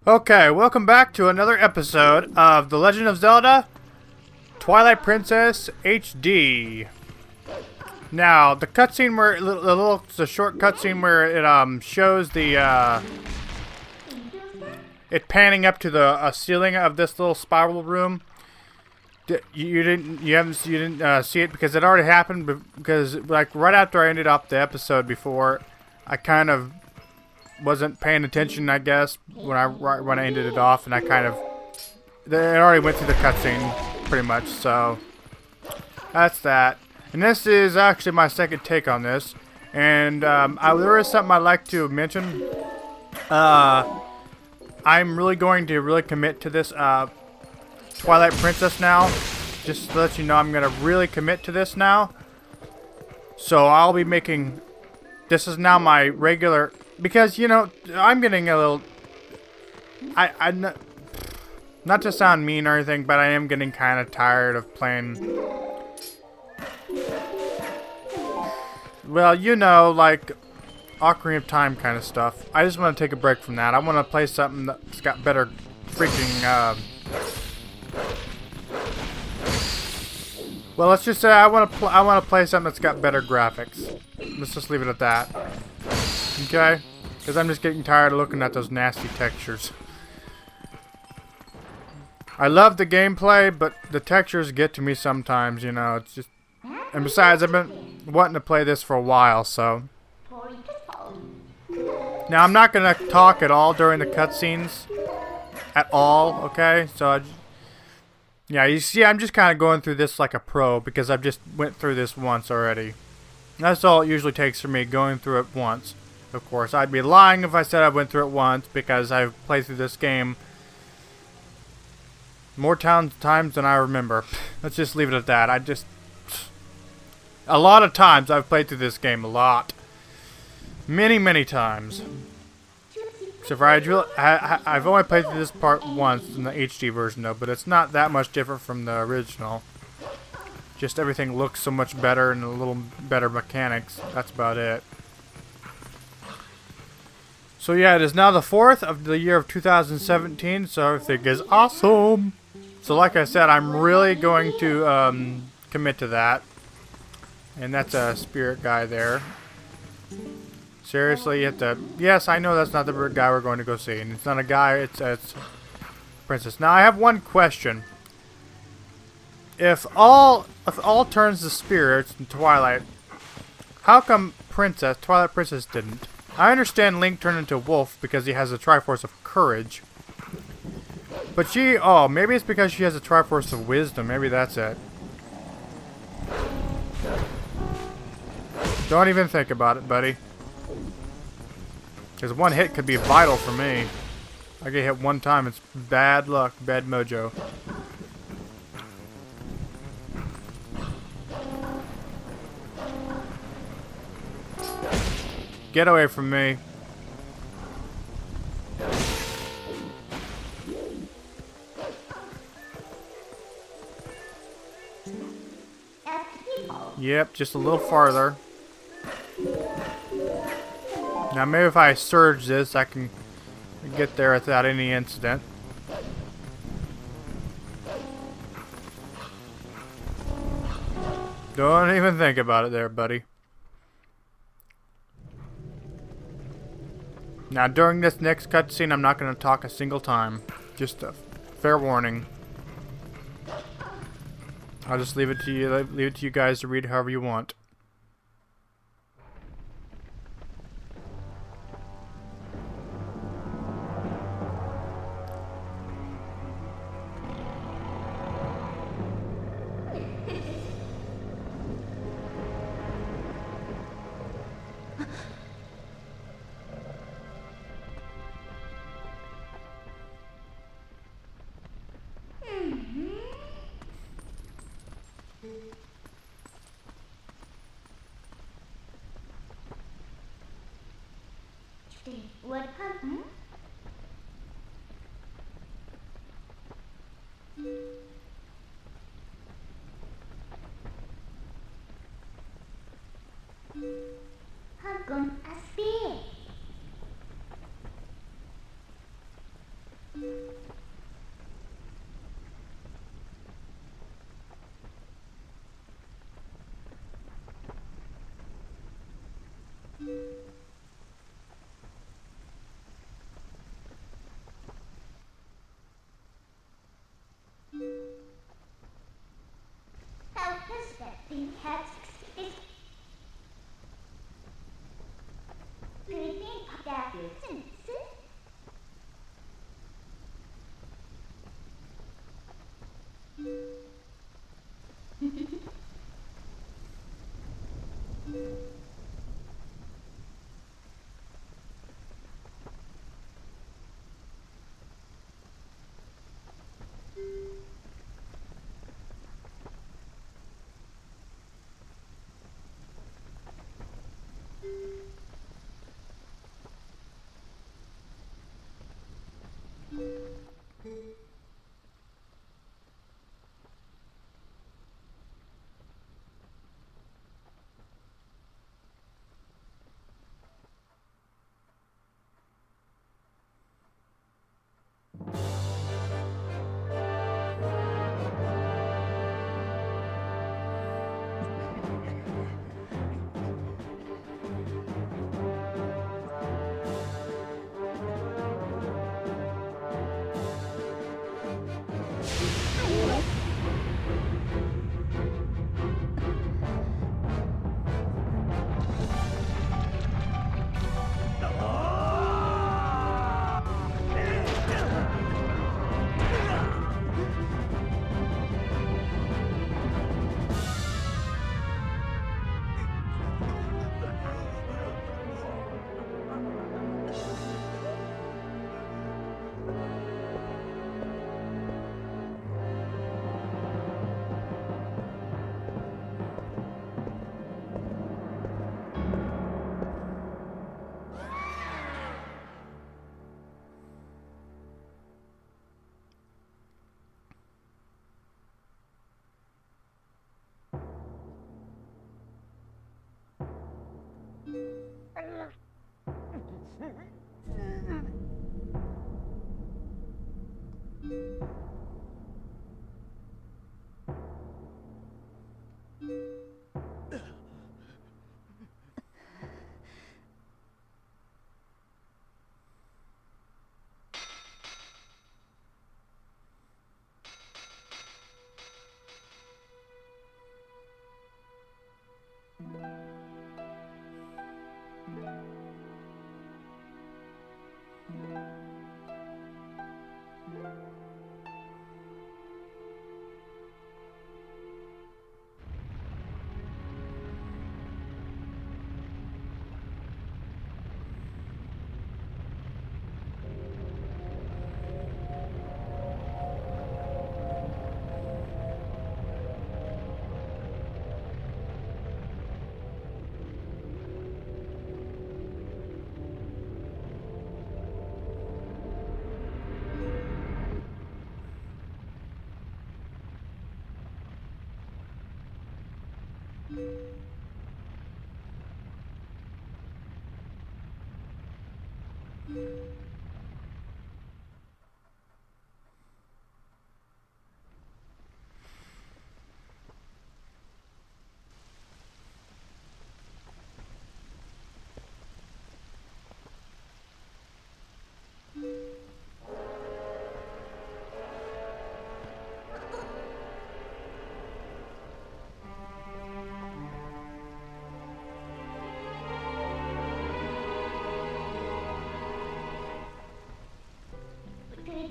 Okay, welcome back to another episode of The Legend of Zelda Twilight Princess HD. Now, the cutscene where the short cutscene where it shows the it panning up to the ceiling of this little spiral room. You didn't see it because it already happened, because like right after I ended up the episode before, I kind of wasn't paying attention, I guess, when I ended it off, and it already went through the cutscene pretty much. So that's that. And this is actually my second take on this, and there is something I'd like to mention. I'm really going to commit to this Twilight Princess now. Just to let you know, I'm gonna really commit to this now. So I'll be making. This is now my regular. Because, you know, I'm getting a little... Not to sound mean or anything, but I am getting kind of tired of playing... Well, you know, like... Ocarina of Time kind of stuff. I just want to take a break from that. I want to play something that's got better freaking... Well, let's just say I want to play something that's got better graphics. Let's just leave it at that. Okay? Because I'm just getting tired of looking at those nasty textures. I love the gameplay, but the textures get to me sometimes, you know. It's just... And besides, I've been wanting to play this for a while, so... Now, I'm not going to talk at all during the cutscenes. At all, okay? So, yeah, you see, I'm just kind of going through this like a pro, because I've just went through this once already. That's all it usually takes for me, going through it once. Of course, I'd be lying if I said I went through it once, because I've played through this game more times than I remember. Let's just leave it at that. A lot of times I've played through this game, a lot. Many, many times. So I've only played through this part once in the HD version though, but it's not that much different from the original. Just everything looks so much better and a little better mechanics. That's about it. So yeah, it is now the 4th of the year of 2017, so everything is awesome. So like I said, I'm really going to commit to that. And that's a spirit guy there. Seriously, you have to... Yes, I know that's not the guy we're going to go see. And it's not a guy, it's princess. Now, I have one question. If all turns to spirits in Twilight, how come Twilight Princess didn't? I understand Link turned into a wolf because he has a Triforce of Courage. But maybe it's because she has a Triforce of Wisdom. Maybe that's it. Don't even think about it, buddy. Because one hit could be vital for me. I get hit one time, it's bad luck, bad mojo. Get away from me. Yep, just a little farther. Now maybe if I surge this, I can get there without any incident. Don't even think about it there, buddy. Now, during this next cutscene, I'm not going to talk a single time. Just a fair warning. I'll just leave it to you guys to read however you want. What happened? How come a spear? think cats is 그린 바다 센스?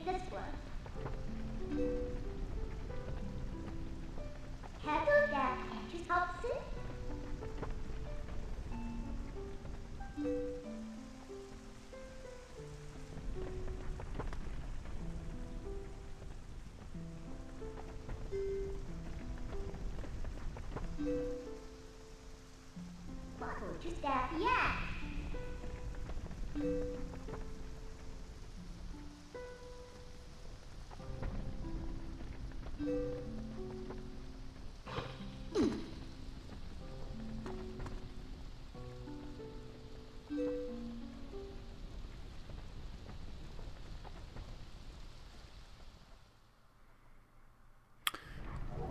This one. Hello there, Andrew Thompson. Just that, yeah.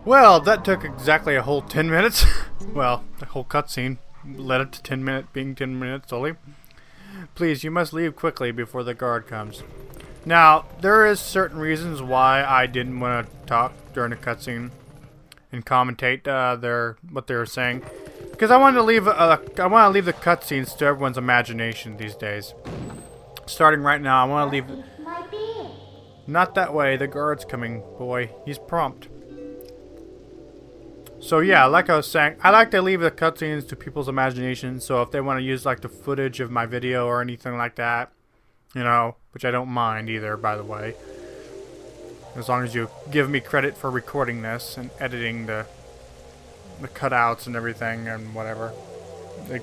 Well, that took exactly a whole 10 minutes. Well, the whole cutscene led up to 10 minutes only. Please, you must leave quickly before the guard comes. Now, there is certain reasons why I didn't want to talk during the cutscene. and commentate what they were saying, because I want to leave the cutscenes to everyone's imagination these days. Starting right now, I want to leave. My being. Not that way. The guard's coming, boy. He's prompt. So yeah, like I was saying, I like to leave the cutscenes to people's imagination. So if they want to use like the footage of my video or anything like that, you know, which I don't mind either, by the way. As long as you give me credit for recording this and editing the cutouts and everything and whatever. Like,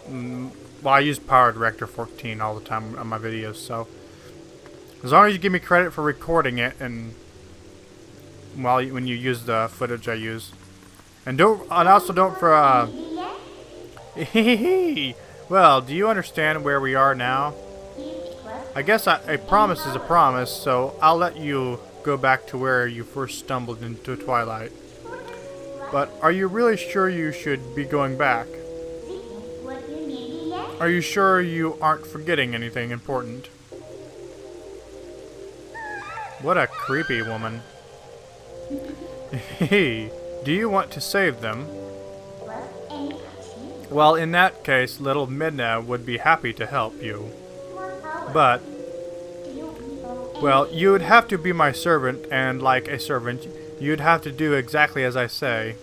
well, I use Power Director 14 all the time on my videos, so as long as you give me credit for recording it and when you use the footage I use, and also don't for well, do you understand where we are now? I guess a promise is a promise, so I'll let you go back to where you first stumbled into Twilight. But are you really sure you should be going back? Are you sure you aren't forgetting anything important? What a creepy woman. Hey, do you want to save them? Well, in that case, little Midna would be happy to help you. But, well, you would have to be my servant, and like a servant, you'd have to do exactly as I say.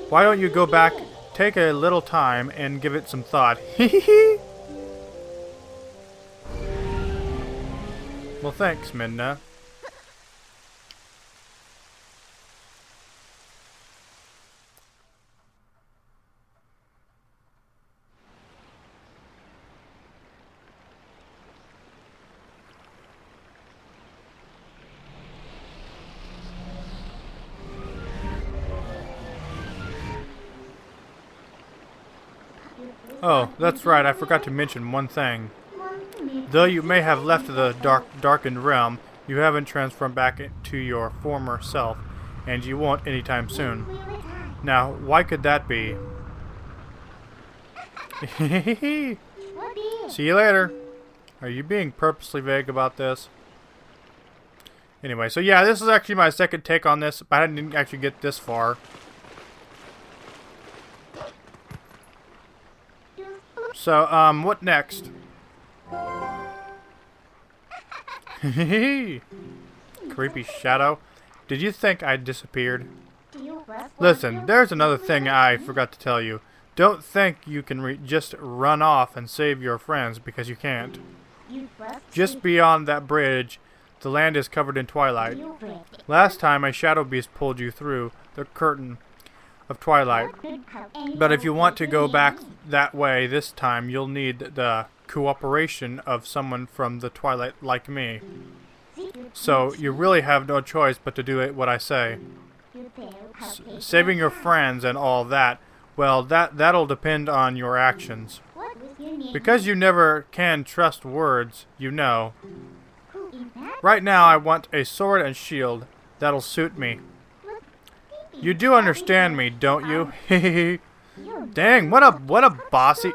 Why don't you go back, take a little time, and give it some thought? Well, thanks, Midna. Oh, that's right, I forgot to mention one thing. Though you may have left the darkened realm, you haven't transformed back to your former self, and you won't anytime soon. Now, why could that be? See you later. Are you being purposely vague about this? Anyway, so yeah, this is actually my second take on this, but I didn't actually get this far. So, what next? Creepy shadow. Did you think I disappeared? Listen, there's another thing I forgot to tell you. Don't think you can just run off and save your friends, because you can't. Just beyond that bridge, the land is covered in twilight. Last time a shadow beast pulled you through the curtain of twilight. But if you want to go back that way this time, you'll need the cooperation of someone from the twilight like me. So you really have no choice but to do what I say. Saving your friends and all that, well, that'll depend on your actions. Because you never can trust words, you know. Right now I want a sword and shield. That'll suit me. You do understand me, don't you? Dang, what a bossy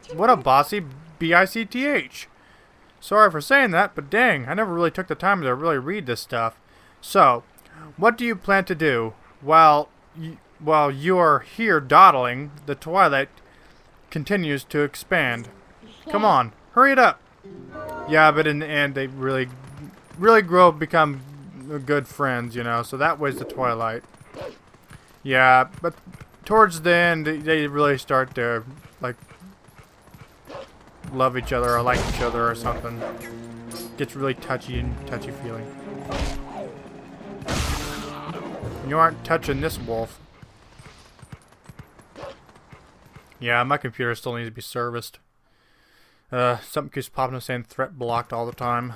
B-I-C-T-H. Sorry for saying that, but dang, I never really took the time to really read this stuff. So, what do you plan to do? While you are here dawdling, the twilight continues to expand. Come on, hurry it up. Yeah, but in the end, they really become good friends, you know, so that was the twilight. Yeah, but towards the end, they really start to, like, love each other or like each other or something. Gets really touchy feeling. You aren't touching this wolf. Yeah, my computer still needs to be serviced. Something keeps popping up saying threat blocked all the time.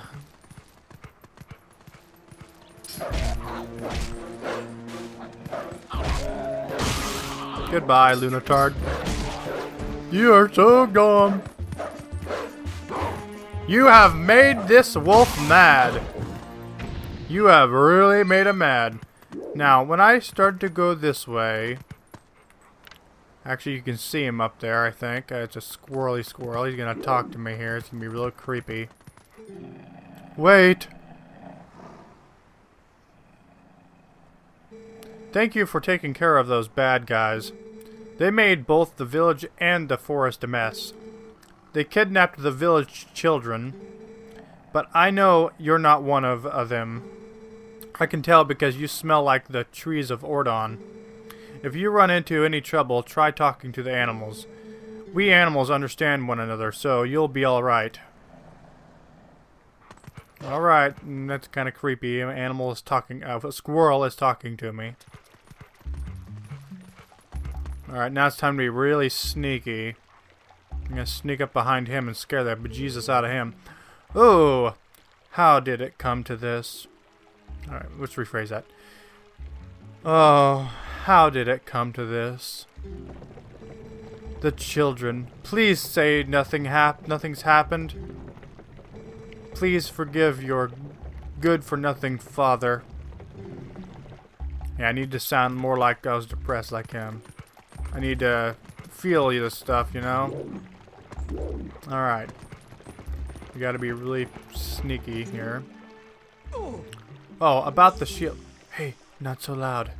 Goodbye, Lunatard. You are so gone. You have made this wolf mad. You have really made him mad. Now, when I start to go this way... Actually, you can see him up there, I think. It's a squirrely squirrel. He's gonna talk to me here. It's gonna be real creepy. Wait! Thank you for taking care of those bad guys. They made both the village and the forest a mess. They kidnapped the village children, but I know you're not one of them. I can tell because you smell like the trees of Ordon. If you run into any trouble, try talking to the animals. We animals understand one another, so you'll be alright. Alright, that's kind of creepy. An animal is talking, a squirrel is talking to me. Alright, now it's time to be really sneaky. I'm gonna sneak up behind him and scare the bejesus out of him. Oh, how did it come to this? Alright, let's rephrase that. Oh, how did it come to this? The children. Please say nothing's happened. Please forgive your good-for-nothing father. Yeah, I need to sound more like I was depressed like him. I need to feel this stuff, you know? Alright. We gotta be really sneaky here. Oh, about the shield. Hey, not so loud.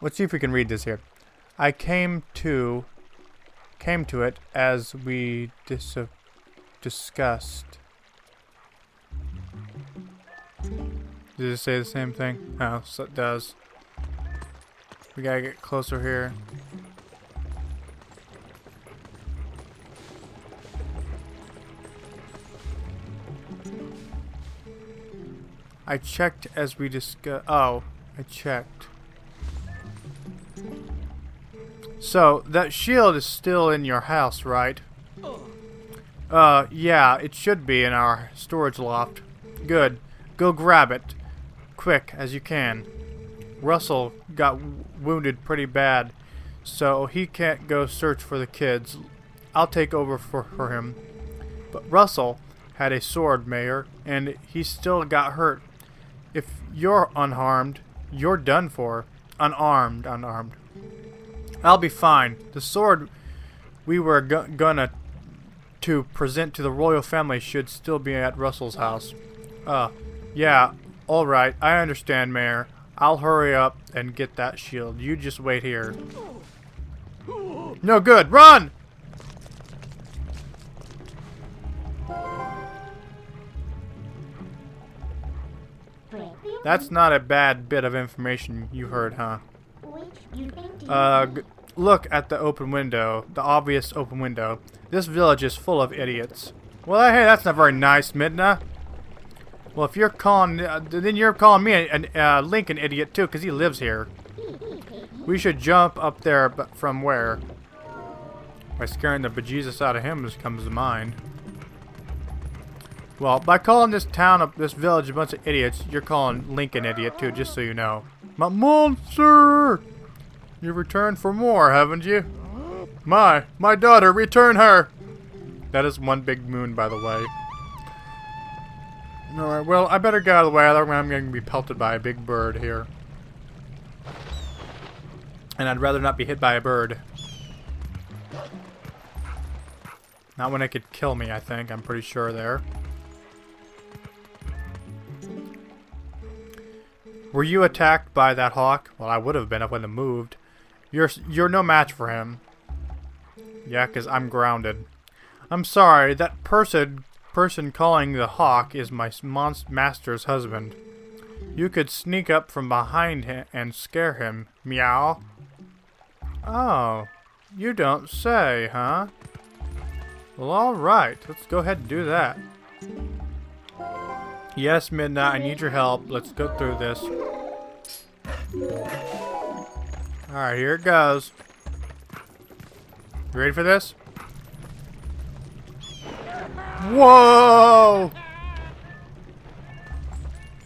Let's see if we can read this here. I came to it as we discussed. Did it say the same thing? Oh, so it does. We gotta get closer here. I checked as we discussed. Oh, I checked. So, that shield is still in your house, right? Yeah, it should be in our storage loft. Good. Go grab it. Quick, as you can. Russell got wounded pretty bad, so he can't go search for the kids. I'll take over for him. But Russell had a sword, Mayor, and he still got hurt. If you're unharmed, you're done for. Unarmed. I'll be fine. The sword we were gonna to present to the royal family should still be at Russell's house. Yeah, alright, I understand, Mayor. I'll hurry up and get that shield. You just wait here. No good! Run! That's not a bad bit of information you heard, huh? Look at the open window. The obvious open window. This village is full of idiots. Well, hey, that's not very nice, Midna. Well, if you're calling, then you're calling me a Link an idiot too, because he lives here. We should jump up there, but from where? By scaring the bejesus out of him, this comes to mind. Well, by calling this village a bunch of idiots, you're calling Link an idiot too, just so you know. My monster! You returned for more, haven't you? My daughter, return her! That is one big moon, by the way. Alright, well, I better get out of the way, otherwise I'm going to be pelted by a big bird here. And I'd rather not be hit by a bird. Not when it could kill me, I think. I'm pretty sure there. Were you attacked by that hawk? Well, I would have been if I wouldn't have moved. You're no match for him. Yeah, because I'm grounded. I'm sorry, that person calling the hawk is my master's husband. You could sneak up from behind him and scare him. Meow. Oh, you don't say, huh? Well, alright. Let's go ahead and do that. Yes, Midnight, I need your help. Let's go through this. Alright, here it goes. You ready for this? Whoa!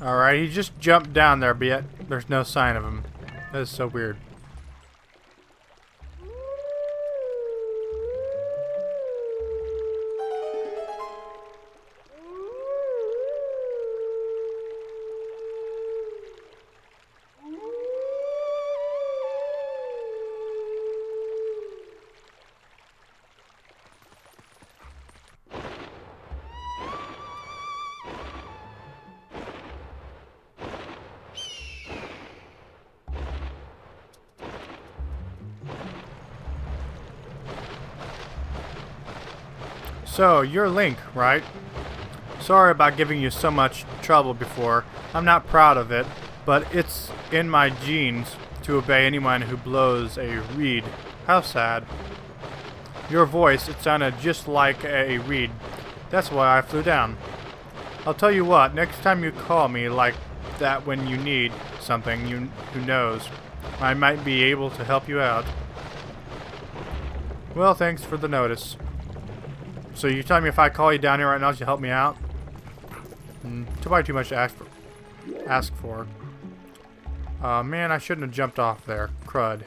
Alright, he just jumped down there, but yet there's no sign of him. That is so weird. So, you're Link, right? Sorry about giving you so much trouble before. I'm not proud of it, but it's in my genes to obey anyone who blows a reed. How sad. Your voice, it sounded just like a reed. That's why I flew down. I'll tell you what, next time you call me like that when you need something, who knows, I might be able to help you out. Well, thanks for the notice. So you tell me if I call you down here right now, you'll help me out? Probably too much to ask for. Man, I shouldn't have jumped off there. Crud.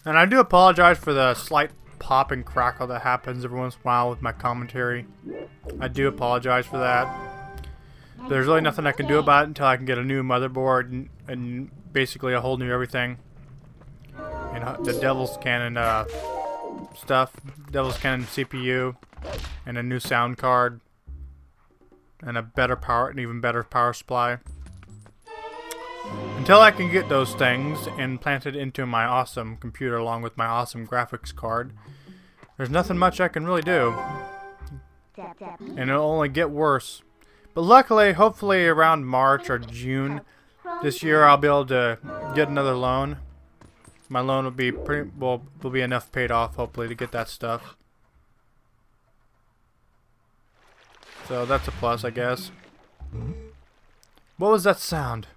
And I do apologize for the slight pop and crackle that happens every once in a while with my commentary. I do apologize for that. There's really nothing I can do about it until I can get a new motherboard and basically a whole new everything. And the Devil's Cannon stuff, Devil's Cannon CPU, and a new sound card, and a better power, an even better power supply. Until I can get those things implanted into my awesome computer along with my awesome graphics card, there's nothing much I can really do. And it'll only get worse. But luckily, hopefully around March or June this year, I'll be able to get another loan. My loan will be will be enough paid off, hopefully, to get that stuff. So that's a plus, I guess. What was that sound?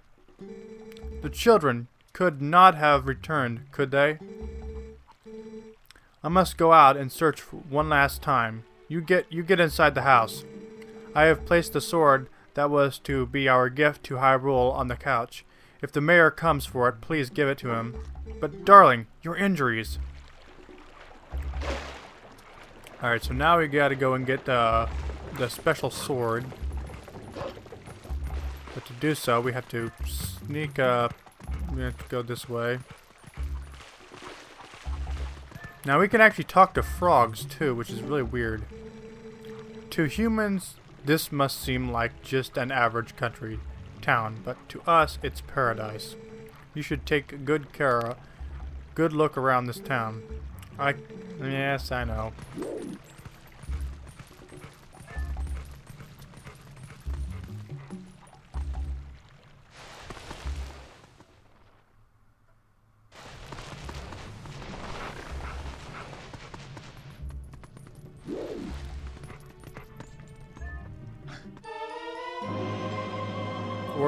The children could not have returned, could they? I must go out and search for one last time. You get inside the house. I have placed the sword that was to be our gift to Hyrule on the couch. If the mayor comes for it, please give it to him. But darling, your injuries. Alright, so now we gotta go and get the special sword. But to do so, we have to sneak up. We have to go this way. Now we can actually talk to frogs too, which is really weird. To humans, this must seem like just an average country town, but to us, it's paradise. You should take good look around this town. Yes, I know.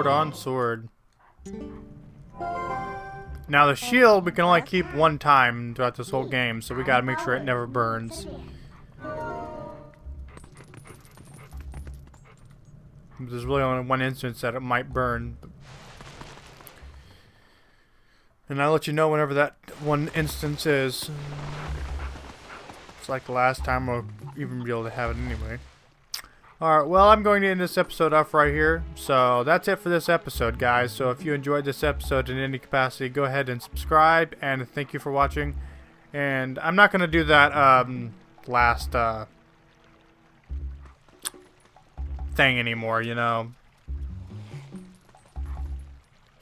On sword. Now the shield we can only keep one time throughout this whole game, so we gotta make sure it never burns. There's really only one instance that it might burn. And I'll let you know whenever that one instance is. It's like the last time we'll even be able to have it anyway. Alright, well, I'm going to end this episode off right here. So that's it for this episode, guys. So if you enjoyed this episode in any capacity, go ahead and subscribe. And thank you for watching. And I'm not going to do that last thing anymore, you know.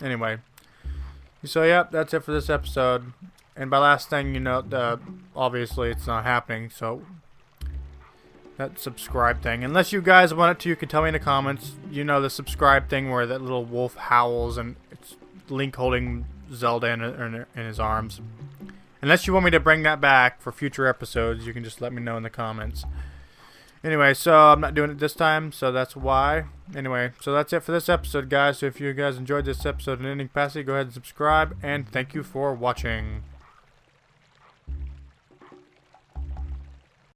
Anyway. So, yep, that's it for this episode. And by last thing, you know, obviously it's not happening, so... that subscribe thing. Unless you guys want it to, you can tell me in the comments. You know, the subscribe thing where that little wolf howls and it's Link holding Zelda in his arms. Unless you want me to bring that back for future episodes, you can just let me know in the comments. Anyway, so I'm not doing it this time, so that's why. Anyway, so that's it for this episode, guys. So if you guys enjoyed this episode in any capacity, go ahead and subscribe. And thank you for watching.